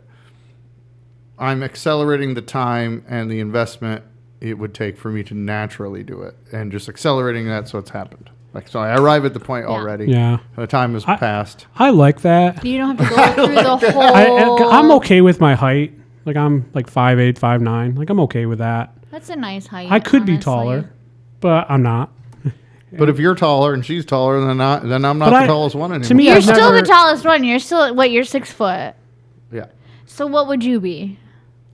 I'm accelerating the time and the investment it would take for me to naturally do it, and just accelerating that so it's happened. So I arrive at the point already. Yeah. The time has passed. I like that. You don't have to go through the whole. I'm okay with my height. I'm 5'8", 5'9". I'm okay with that. That's a nice height. I could be honestly. taller, but I'm not. But if you're taller and she's taller, then I'm not the tallest one anymore. to me, You're I've still never- the tallest one. You're still you're 6 foot. Yeah. So what would you be?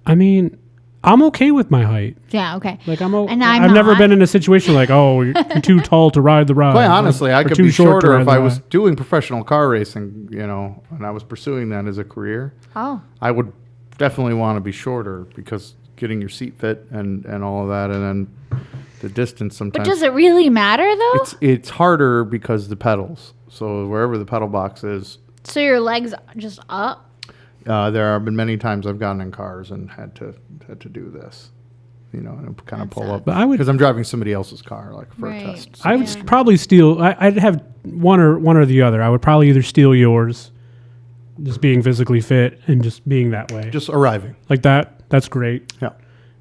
I mean, I'm okay with my height. Yeah. Okay. And I'm I've never not. been in a situation you're too tall to ride the ride. Quite honestly, I or could too be short to shorter ride if the I was ride. doing professional car racing, and I was pursuing that as a career. Oh. I would definitely want to be shorter, because getting your seat fit and all of that, and then the distance sometimes. But does it really matter though? It's harder because the pedals. So wherever the pedal box is. So your legs just up? There have been many times I've gotten in cars and had to do this, and kind of pull up. But because I'm driving somebody else's car, like for a test. I would probably steal. I'd have one or the other. I would probably either steal yours, just being physically fit and just being that way, Just arriving. like that. That's great. Yeah.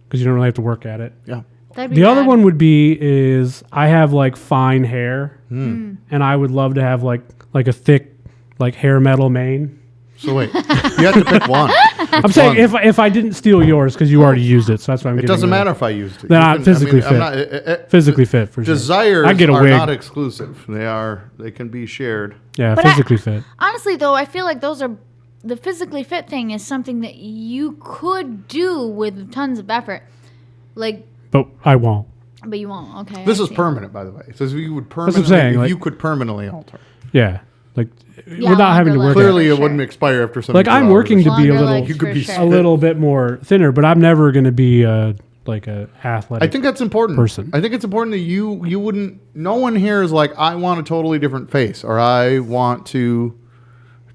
Because you don't really have to work at it. Yeah. The other one would be is I have like fine hair, and I would love to have like a thick like hair metal mane. So wait, you have to pick one. I'm saying if I didn't steal yours because you already used it, so that's why I'm. It doesn't matter if I used it. Then I'm physically fit. Physically fit for sure. Desires I get a are wig. not exclusive. They can be shared. Yeah, But physically fit. Honestly, though, I feel like the physically fit thing is something that you could do with tons of effort. Like, But I won't. but you won't. Okay. This I is see. permanent, by the way. It says you would what I'm saying, permanently, like- you could permanently alter. Yeah, like Yeah, without having to longer work. lived. at it. Clearly, For it sure. wouldn't expire after some. Like I'm working to be a Longer little, legs You could for be sure. a little bit more thinner, but I'm never going to be like a athletic. I think that's important. Person. I think it's important that you wouldn't. No one here is like, I want a totally different face, or I want to.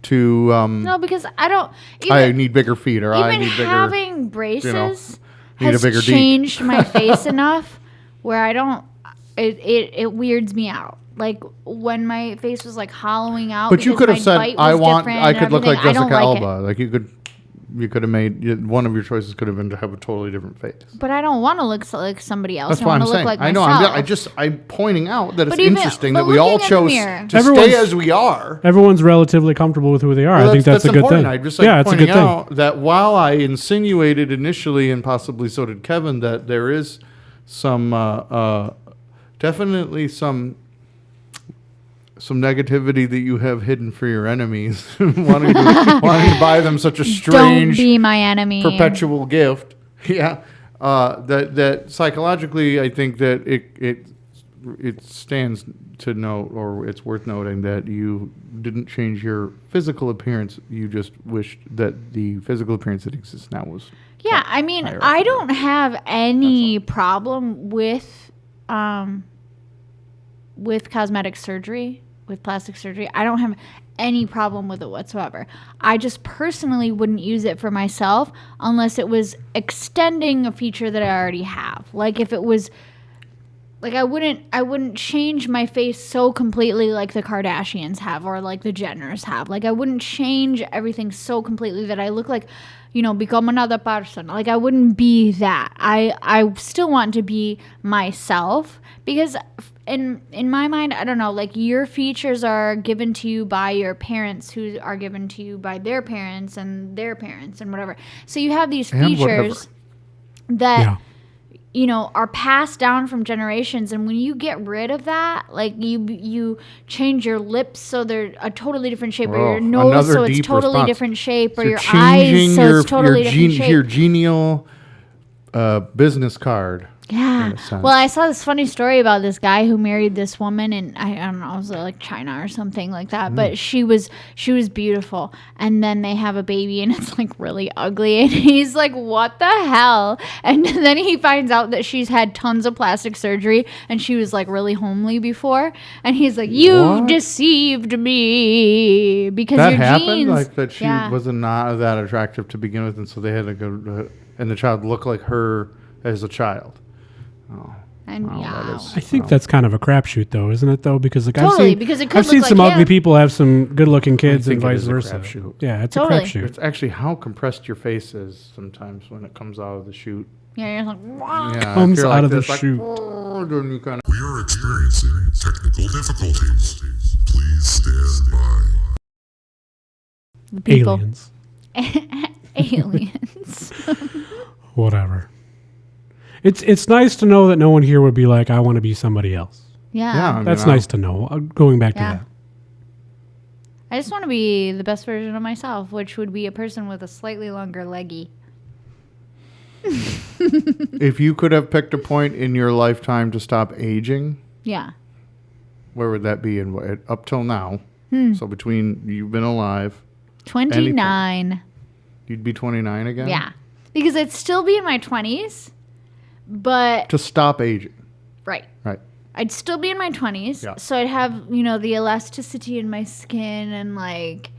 No, because I don't. I need bigger feet, or I Even need bigger. having braces need a has bigger D. changed my face enough where I don't. It weirds me out. Like when my face was like hollowing out. But you because could have my said, bite was I want. different I and could look like everything. I don't Jessica like Alba. it. Like you could have made one of your choices could have been to have a totally different face. But I don't want to look like somebody else. That's I why want I'm to look saying. like I know. myself. I'm pointing out that it's But even- interesting but that we all looking in the chose mirror- to Everyone's- stay as we are. everyone's relatively comfortable with who they are. Well, I think that's a good important. thing. I'm just like yeah, it's a pointing good thing. out that while I insinuated initially, and possibly so did Kevin, that there is some definitely some negativity that you have hidden for your enemies, wanting to buy them such a Don't strange be my enemy. perpetual gift. Yeah, that psychologically, I think that it stands to note, or it's worth noting, that you didn't change your physical appearance. You just wished that the physical appearance that exists now was. Yeah, I mean, higher I up. don't have any problem with cosmetic surgery, with plastic surgery. I don't have any problem with it whatsoever. I just personally wouldn't use it for myself unless it was extending a feature that I already have. Like if it was like I wouldn't change my face so completely like the Kardashians have or like the Jenners have. Like I wouldn't change everything so completely that I look like, become another person. Like I wouldn't be that. I still want to be myself because in my mind, I don't know, like your features are given to you by your parents who are given to you by their parents and whatever. So you have these And features that Yeah. are passed down from generations, and when you get rid of that, like you change your lips so they're a totally different shape, or your nose another so it's deep totally response. different shape, or So your changing eyes so it's totally different shape. your genial business card. Yeah. in a sense. Well, I saw this funny story about this guy who married this woman in I don't know, it was like China or something like that. But she was beautiful, and then they have a baby, and it's like really ugly, and he's like, "What the hell?" And then he finds out that she's had tons of plastic surgery, and she was like really homely before, and he's like, "You've What? deceived me because That your happened, genes." like that she Yeah. was not that attractive to begin with, and so they had to go, and the child looked like her as a child. Oh, And wow, yeah. that is- I think that's kind of a crapshoot, though, isn't it? Though, because like Totally, I've seen, because it could I've seen look some like ugly him. people have some good-looking kids, and think it vice is a versa. crapshoot. Yeah, it's Totally. a crapshoot. It's actually how compressed your face is sometimes when it comes out of the chute. Yeah, you're like, "Wow." Yeah, Comes if you're out of the this, chute. then you kind of. We are experiencing technical difficulties. Please stand by. The people. Aliens, Aliens. whatever. It's nice to know that no one here would be like, I want to be somebody else. Yeah. Yeah, I mean, That's I- nice to know. Going back Yeah. to that. I just want to be the best version of myself, which would be a person with a slightly longer leggy. If you could have picked a point in your lifetime to stop aging, Yeah. where would that be? And up till now, so between you've been alive, 29. you'd be 29 again. Yeah. Because I'd still be in my 20s, but To stop aging Right. Right. I'd still be in my 20s. Yeah. So I'd have, the elasticity in my skin. And, like,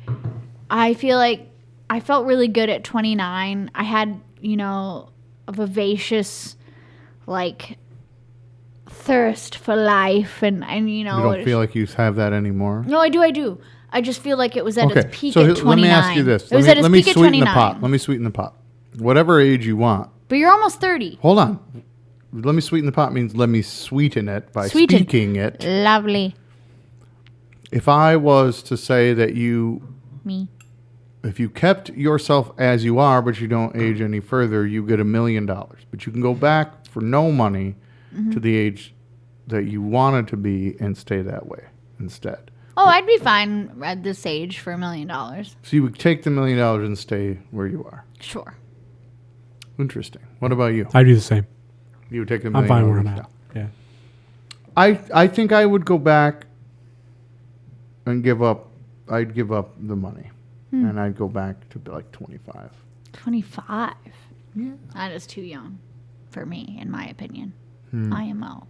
I feel like I felt really good at 29. I had, a vivacious, like, thirst for life. And You don't feel like you have that anymore? No, I do. I just feel like it was at its peak so at 29. let me ask you this. It was at its peak at 29. Let me sweeten the pot. Whatever age you want. But you're almost 30. Hold on. Let me sweeten the pot means let me sweeten it by speaking it. Lovely. If I was to say that if you kept yourself as you are, but you don't age any further, you get $1 million. But you can go back for no money to the age that you wanted to be and stay that way instead. Oh, I'd be fine at this age for $1 million. So you would take the $1 million and stay where you are. Sure. Interesting. What about you? I do the same. You would take the $1 I'm million. fine where I'm at. Yeah. I think I would go back and give up. I'd give up the money, and I'd go back to like 25. 25? Yeah. That is too young for me, in my opinion. Hmm. IMO.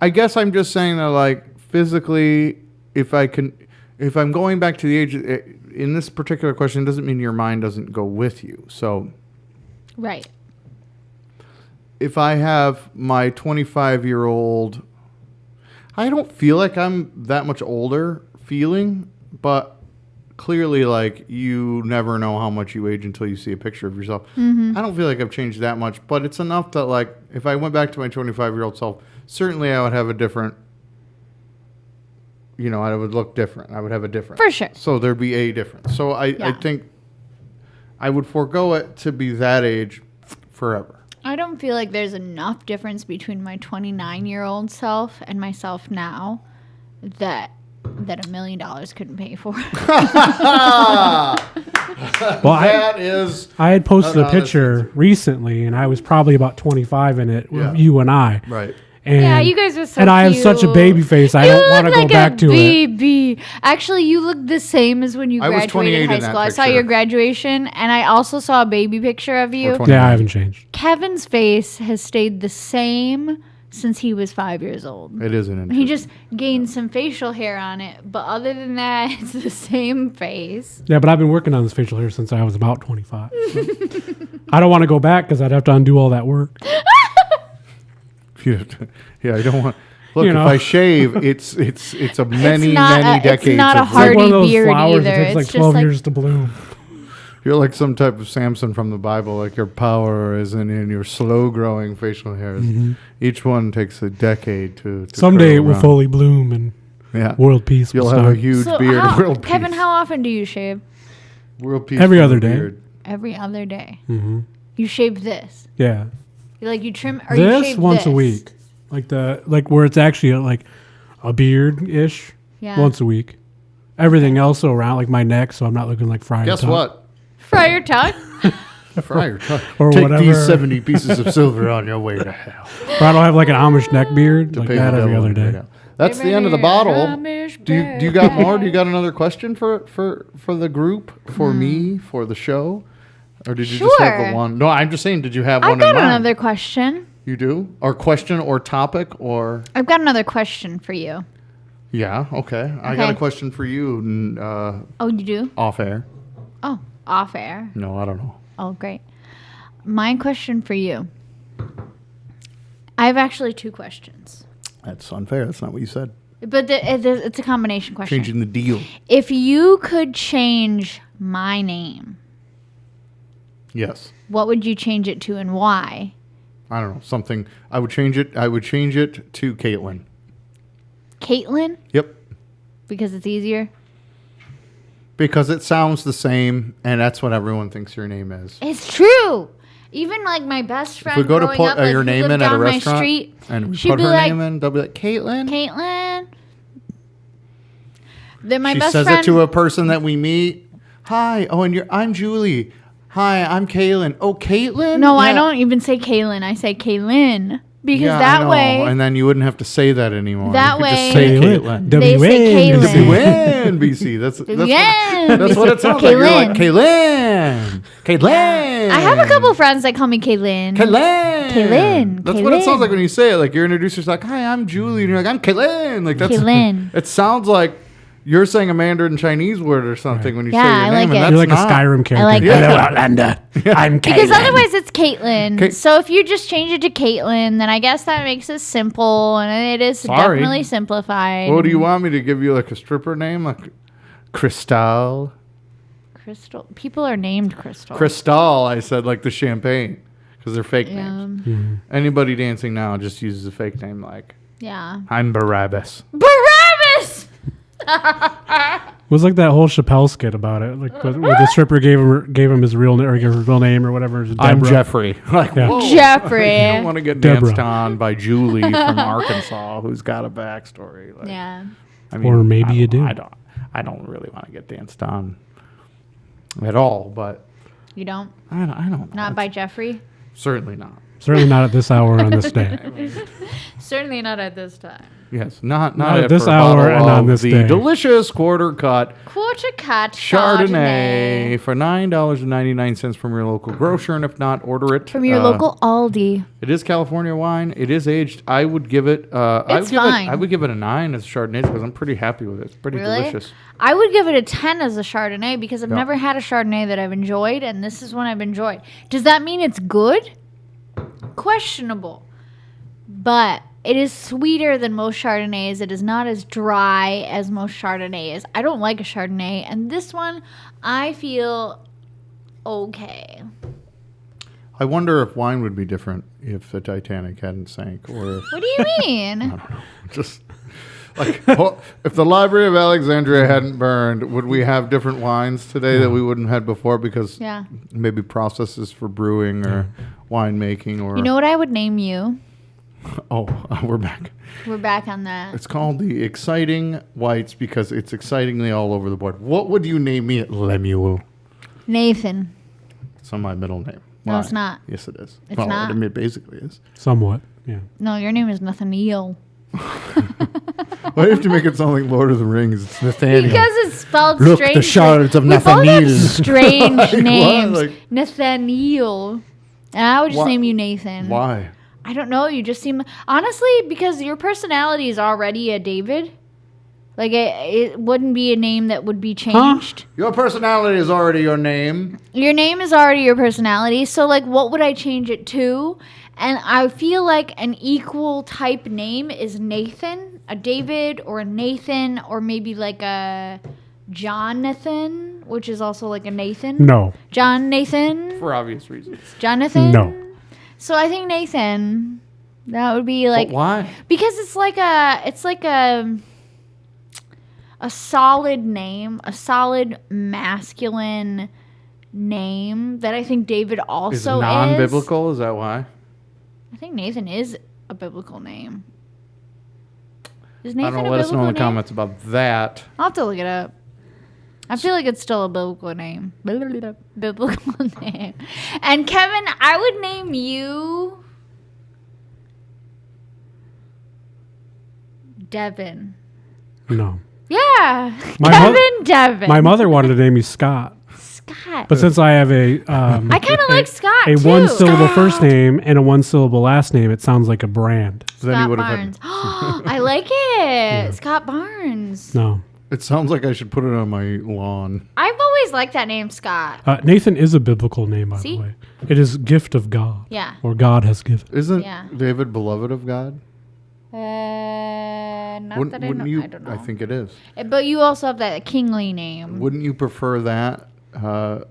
I guess I'm just saying that, like, physically, if I'm going back to the age, in this particular question, doesn't mean your mind doesn't go with you. So, right. If I have my 25-year-old, I don't feel like I'm that much older feeling, but clearly, like, you never know how much you age until you see a picture of yourself. Mm-hmm. I don't feel like I've changed that much, but it's enough that, like, if I went back to my 25-year-old self, certainly I would have a different, I would look different. I would have a difference. For sure. So there'd be a difference. So I think I would forego it to be that age forever. I don't feel like there's enough difference between my 29-year-old self and myself now that $1 million couldn't pay for. Well, I had posted a picture recently, and I was probably about 25 in it with you and I. Right. And, yeah, you guys are so And I have cute. such a baby face. I don't want to go back to it. Baby. Actually, you look the same as when you I was 28 graduated high in that school. I saw picture. your graduation, and I also saw a baby picture of you. Yeah, I haven't changed. Kevin's face has stayed the same since he was 5 years old. It is an interesting. He just gained some facial hair on it, but other than that, it's the same face. Yeah, but I've been working on this facial hair since I was about 25. So. I don't want to go back because I'd have to undo all that work. Yeah, I don't want. Look, if I shave, it's a many decades. It's not a of hardy it's like one of those beard flowers either. that takes like It's 12 just years to bloom. You're like some type of Samson from the Bible. Like your power is in your slow-growing facial hairs. Mm-hmm. Each one takes a decade to Someday it grow will around. fully bloom and world peace You'll will have start. a huge So beard. World peace. Kevin, how often do you shave? World peace. Every from other the day. beard. Every other day. Mm-hmm. You shave this. Yeah. You trim or you This shave once this? a week. Like where it's actually like a beard-ish. Yeah. Once a week. Everything else around, like my neck, so I'm not looking like Friar Guess Tuck. what? Friar Tuck. Friar Tuck. Or Take whatever. these 70 pieces of silver on your way to hell. Or I don't have like an Amish neck beard. Like Pay that the every devil other right day. now. That's the end of the bottle. Do you got more? Do you got another question for the group, for me, for the show? Or did you just have the Sure. one? No, I'm just saying, did you have I've one got in mind? another question. You do? Or question or topic or... I've got another question for you. Yeah, okay. I got a Okay. question for you Oh, you do? off air. Oh, off air. No, I don't know. Oh, great. My question for you. I have actually two questions. That's unfair. That's not what you said. But it's a combination question. Changing the deal. If you could change my name, Yes. what would you change it to and why? I don't know. Something. I would change it to Caitlin. Caitlin? Yep. Because it's easier? Because it sounds the same, and that's what everyone thinks your name is. It's true. Even like my best friend If we go to growing put up, like, your who name lived in at a down my restaurant, street, and we she'd put be her like, name in, they'll be like, Caitlin? Caitlin. Then my She best says friend, it to a person that we meet. Hi. Oh, and I'm Julie. Hi, I'm Kaylin. Oh, Caitlin? No, I Yeah. don't even say Kaylin. I say Kaylin. Because Yeah, I that know. way, And then you wouldn't have to say that anymore. That you could way- just say Kaylin. Caitlin. They say Kaylin. WNBC. That's Yeah, what it sounds like. You're like, Kaylin. Kaylin. I have a couple friends that call me Kaylin. Kaylin. That's what it sounds Kaylin. like when you say it. Like you're introduced yourself like, hi, I'm Julie. And you're like, I'm Kaylin. Like that's Kaylin. It sounds like you're saying a Mandarin Chinese word or something when you Yeah, say I your like name. it. And You're like that's a not. Skyrim character. I like Yeah. it. Hello, Outlander. I'm Kaylin. Because otherwise it's Caitlin. Ka- So if you just change it to Caitlin, then I guess that makes it simple, and it is Sorry. definitely simplified. Well, do you want me to give you like a stripper name? Like Cristal? Crystal. People are named Crystal. Cristal, I said, like the champagne. Because they're fake Yeah. names. Anybody dancing now just uses a fake name like, Yeah. I'm Barabbas. Barabbas! It was like that whole Chappelle skit about it, like where the stripper gave him his real name or her real name or whatever. I'm Deborah. Jeffrey. Like, Yeah. whoa. Jeffrey. You don't want to get Deborah. danced on by Julie from Arkansas, who's got a backstory. Like, Yeah. I Or maybe I you don't- do. I don't really want to get danced on at all, but You don't? I don't know. Not by Jeffrey? Certainly not. Certainly not at this hour on this day. Certainly not at this time. Yes, not at at this for a hour bottle and on of this the day. delicious quarter cut Quarter cut Chardonnay for $9.99 from your local grocer, and if not, order it From your local Aldi. It is California wine. It is aged. I would give it. I It's would give fine. I would give it a 9 as Chardonnay because I'm pretty happy with it. It's pretty Really? delicious. I would give it a 10 as a Chardonnay because I've Yeah. never had a Chardonnay that I've enjoyed, and this is one I've enjoyed. Does that mean it's good? Questionable. But it is sweeter than most Chardonnays. It is not as dry as most Chardonnays. I don't like a Chardonnay, and this one I feel okay. I wonder if wine would be different if the Titanic hadn't sank, or if, What do you mean? just like if the Library of Alexandria hadn't burned, would we have different wines today that we wouldn't have had before because Yeah. maybe processes for brewing or winemaking or You know what I would name you? oh we're back. We're back on that. It's called the Exciting Whites because it's excitingly all over the board. What would you name me? Lemuel. Nathan. It's not my middle name. No, Why? it's not. Yes, it is. It's well, not. I mean, it basically is. Somewhat, yeah. No, your name is Nathaniel. Why do you have to make it sound like Lord of the Rings? It's Nathaniel. Because it's spelled Look, strange. the shards of We both have Nathaniel. strange Like what? names. Like- Nathaniel. And I would just Why- name you Nathan. Why? I don't know. You just seem... Honestly, because your personality is already a David. Like, it wouldn't be a name that would be changed. Your personality is already your name. Your name is already your personality. So, like, what would I change it to? And I feel like an equal type name is Nathan. A David or a Nathan or maybe like a Jonathan, which is also like a Nathan. No. John Nathan. For obvious reasons. Jonathan. No. So I think Nathan. That would be like But why? because it's like a solid name, a solid masculine name that I think David Is also non-biblical? Is that why? I think Nathan is a biblical name. Is I Nathan don't know. a Let us know biblical in the name? comments about that. I'll have to look it up. I feel like it's still a biblical name. Biblical name. And Kevin, I would name you Devin. No. Yeah. My Kevin Devin. My mother wanted to name me Scott, Scott. but since I have a I kind of like Scott a too. one-syllable first name and a one-syllable last name, it sounds like a brand. So then you Scott would have Barnes. I like it. Scott Barnes. No. It sounds like I should put it on my lawn. I've always liked that name, Scott. Nathan is a biblical name, by See? the way. It is gift of God. Yeah. Or God has given. Isn't Yeah. David beloved of God? Not that I know. you? I don't know. I think it is. But you also have that kingly name. Wouldn't you prefer that to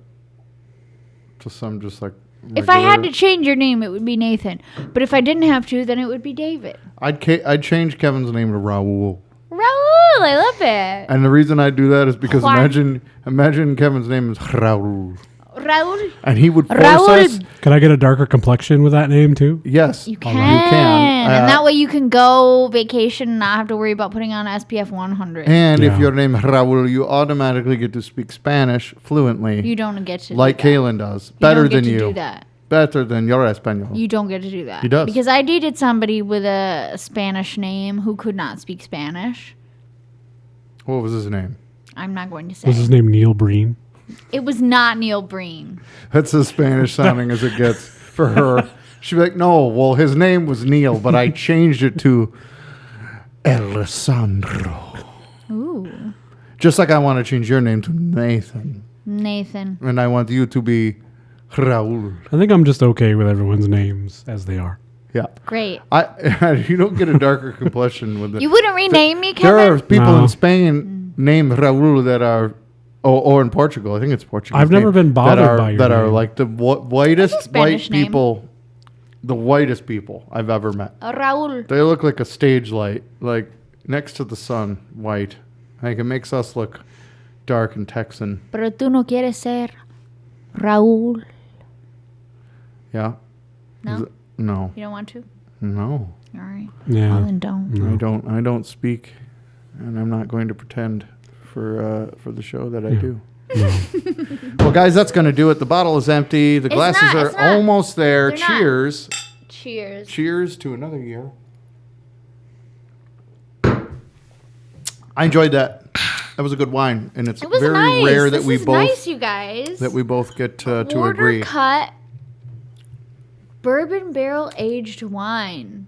some just like? If I had to regular- change your name, it would be Nathan. But if I didn't have to, then it would be David. I'd change Kevin's name to Raul. Raul, I love it. And the reason I do that is because Juan. imagine Kevin's name is Raul, Raul, and he would force Raul. us. Can I get a darker complexion with that name, too? Yes, you can. You can. And that way you can go vacation and not have to worry about putting on SPF 100. And if Yeah. your name is Raul, you automatically get to speak Spanish fluently, You don't get to like do that. Kaylin does, You better don't get than to you. do that. better than your español. You don't get to do that. He does. Because I dated somebody with a Spanish name who could not speak Spanish. What was his name? I'm not going to say. Was his name Neil Breen? It was not Neil Breen. That's as Spanish sounding as it gets for her. She'd be like, no, well, his name was Neil, but I changed it to Alessandro. Ooh. Just like I want to change your name to Nathan. Nathan. And I want you to be Raul. I think I'm just okay with everyone's names as they are. Yeah. Great. You don't get a darker complexion with it. You wouldn't rename me, Kevin? There are people No. in Spain named Raul that are, or in Portugal. I think it's Portugal. I've never been bothered by your that are name. like the whitest That's a Spanish white name. people, the whitest people I've ever met. Raul. They look like a stage light, like next to the sun, white. Like it makes us look dark and Texan. Pero tú no quieres ser Raul. Yeah. No? No. You don't want to? No. All right. Yeah. Well, then don't. I don't speak, and I'm not going to pretend for the show that I do. Well, guys, that's going to do it. The bottle is empty. The glasses not, are it's not. almost there. They're not. Cheers. Cheers. Cheers to another year. I enjoyed that. That was a good wine, and it's It was very nice. rare that This we is both nice, you guys. get to Order agree. cut bourbon barrel aged wine.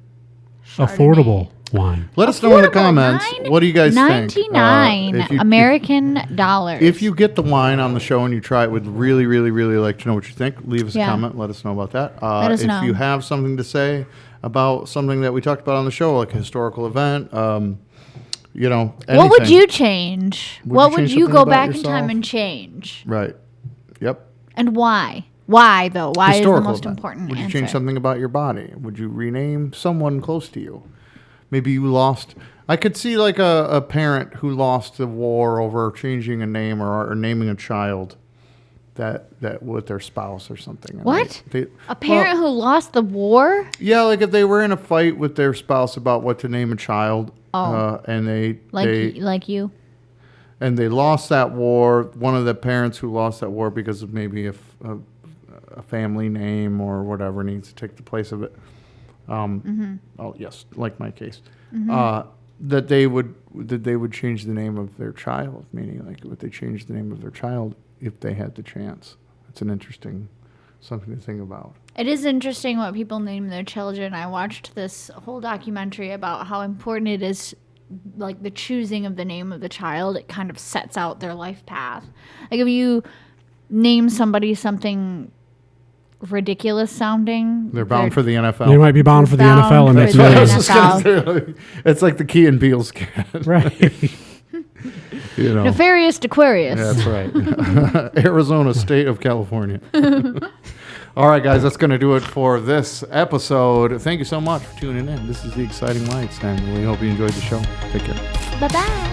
Affordable wine. Let us know in the Affordable. comments. What do you guys think? 99 If you- American dollars. If you get the wine on the show and you try it, we'd really, really, really like to know what you think. Leave us a Yeah. comment. Let us know about that. Let us if know. you have something to say about something that we talked about on the show, like a historical event, anything. what would you change? Would what you would change you something go about back in yourself? time and change? Right. Yep. And why? Why, though? Why is the Historical most event. important Would you answer? change something about your body? Would you rename someone close to you? Maybe you lost. I could see like a parent who lost the war over changing a name or naming a child that with their spouse or something. And What? They, A parent who lost the war? yeah, like if they were in a fight with their spouse about what to name a child, and they Like you? and they lost that war. One of the parents who lost that war because of maybe a family name or whatever needs to take the place of it. Oh yes, like my case, that they would change the name of their child. Meaning, like, would they change the name of their child if they had the chance? It's an interesting something to think about. It is interesting what people name their children. I watched this whole documentary about how important it is, like the choosing of the name of the child. It kind of sets out their life path. Like if you name somebody something ridiculous sounding, They're bound for the NFL. They might be bound for the Bound NFL in for next the I year. was just gonna say, it's like the Key and Peele sketch. Right. Nefarious Aquarius. That's right. Arizona, state of California. All right, guys, that's going to do it for this episode. Thank you so much for tuning in. This is The Exciting Lights, and we hope you enjoyed the show. Take care. Bye-bye.